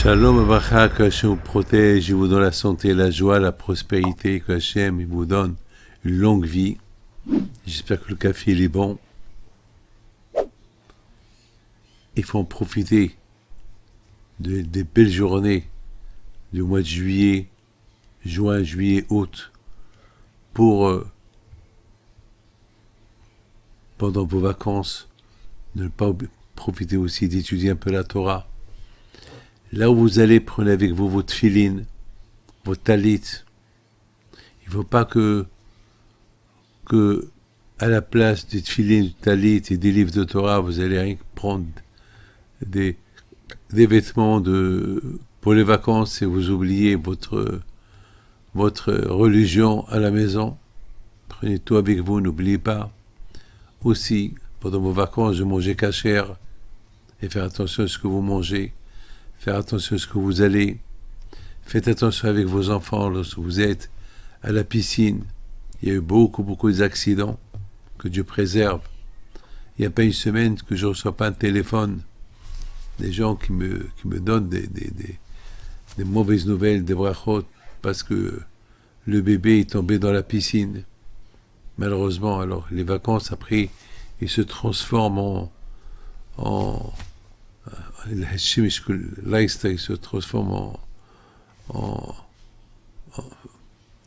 Shalom Abracha, que Hachem vous protège, il vous donne la santé, la joie, la prospérité, que Hachem il vous donne une longue vie. J'espère que le café il est bon. Il faut en profiter des belles journées du mois de juillet, juin, juillet, août, pour, pendant vos vacances, ne pas profiter aussi d'étudier un peu la Torah. Là où vous allez, prenez avec vous votre filine, votre talit. Il ne faut pas que à la place des filines, du talit et des livres de Torah, vous allez rien prendre des vêtements pour les vacances et vous oubliez votre religion à la maison. Prenez tout avec vous, n'oubliez pas. Aussi, pendant vos vacances, de manger cachère et faire attention à ce que vous mangez. Faire attention à ce que vous allez. Faites attention avec vos enfants lorsque vous êtes à la piscine. Il y a eu beaucoup d'accidents. Que Dieu préserve. Il n'y a pas une semaine que je ne reçois pas un téléphone. Des gens qui me donnent des mauvaises nouvelles, des brachot, parce que le bébé est tombé dans la piscine. Malheureusement, alors les vacances, après, ils se transforment il se transforme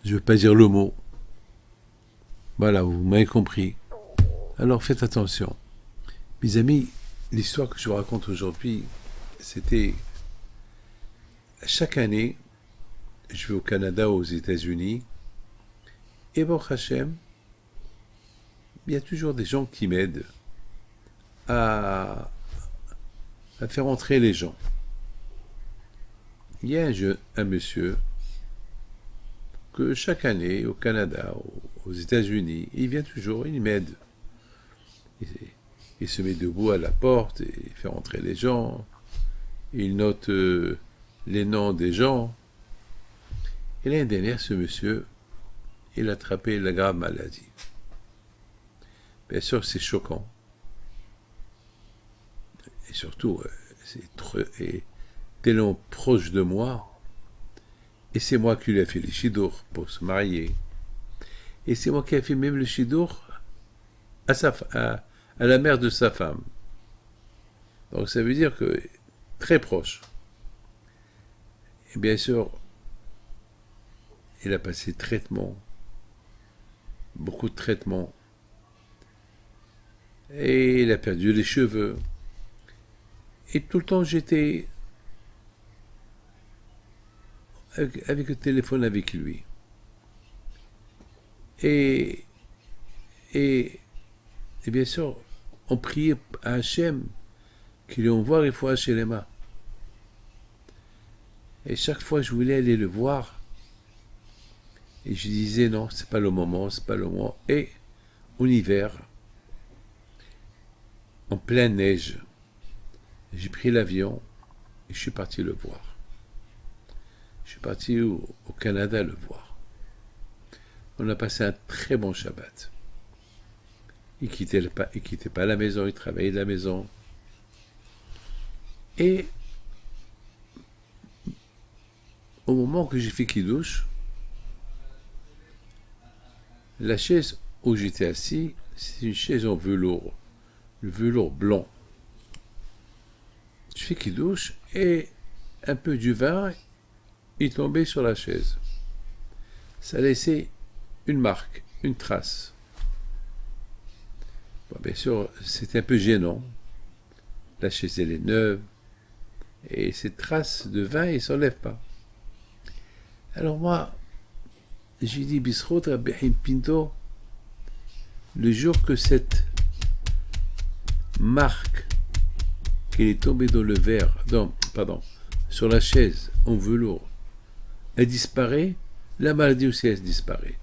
je ne veux pas dire le mot. Voilà, vous m'avez compris. Alors faites attention. Mes amis, l'histoire que je vous raconte aujourd'hui, c'était chaque année, je vais au Canada, aux États-Unis, et Baruch Hashem, il y a toujours des gens qui m'aident à faire entrer les gens. Il y a un monsieur que chaque année, au Canada, aux États-Unis, il vient toujours, il m'aide. Il se met debout à la porte et il fait entrer les gens. Il note les noms des gens. Et l'année dernière, ce monsieur, il a attrapé la grave maladie. Bien sûr, c'est choquant. Et surtout, c'est tellement proche de moi. Et c'est moi qui lui ai fait les chidours pour se marier. Et c'est moi qui ai fait même le chidour à la mère de sa femme. Donc ça veut dire que très proche. Et bien sûr, il a passé traitement, beaucoup de traitements. Et il a perdu les cheveux. Et tout le temps, j'étais avec le téléphone avec lui. Et bien sûr, on priait à Hachem qu'il lui envoie il faut hacher les mains. Et chaque fois, je voulais aller le voir. Et je disais non, c'est pas le moment, c'est pas le moment. Et en hiver, en pleine neige, j'ai pris l'avion et je suis parti le voir. Je suis parti au Canada le voir. On a passé un très bon Shabbat. Il quittait pas la maison, il travaillait de la maison. Et au moment que j'ai fait Kiddush, la chaise où j'étais assis, c'est une chaise en velours, le velours blanc. Je fais Kiddush et un peu du vin est tombé sur la chaise. Ça laissait une marque, une trace. Bon, bien sûr, c'est un peu gênant. La chaise, elle est neuve. Et cette trace de vin, il ne s'enlève pas. Alors moi, j'ai dit, Bisrot Rabbi Pinto, le jour que cette marque qui est tombée dans le verre, sur la chaise en velours, elle disparaît, la maladie aussi elle disparaît.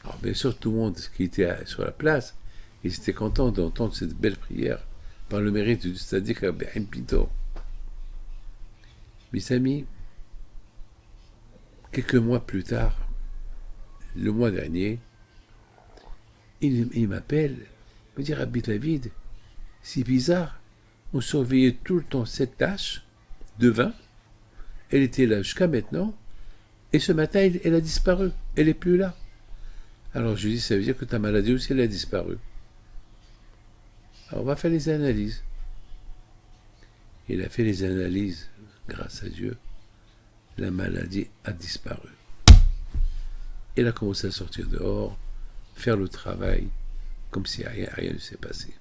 Alors bien sûr, tout le monde qui était sur la place, ils étaient contents d'entendre cette belle prière par le mérite du Tzaddik Rabbi Pinto. Mes amis, quelques mois plus tard, le mois dernier, il m'appelle, il me dit Rabbi David, c'est bizarre, on surveillait tout le temps cette tache de vin elle était là jusqu'à maintenant, et ce matin, elle a disparu. Elle n'est plus là. Alors je lui dis, ça veut dire que ta maladie aussi, elle a disparu. Alors on va faire les analyses. Il a fait les analyses, grâce à Dieu, la maladie a disparu. Il a commencé à sortir dehors, faire le travail, comme si rien ne s'est passé.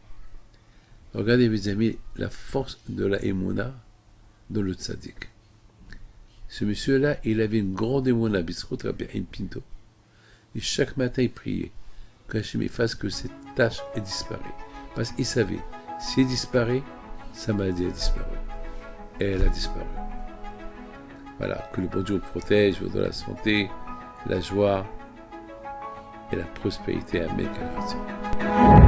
Regardez mes amis, la force de la émouna dans le tzaddik. Ce monsieur-là, il avait une grande émouna, Bisrout Rabbi Pinto. Et chaque matin, il priait que Hachem fasse que cette tâche ait disparu. Parce qu'il savait, si elle disparaît, sa maladie a disparu. Et elle a disparu. Voilà, que le bon Dieu protège, vous donne la santé, la joie et la prospérité à Mekaratia.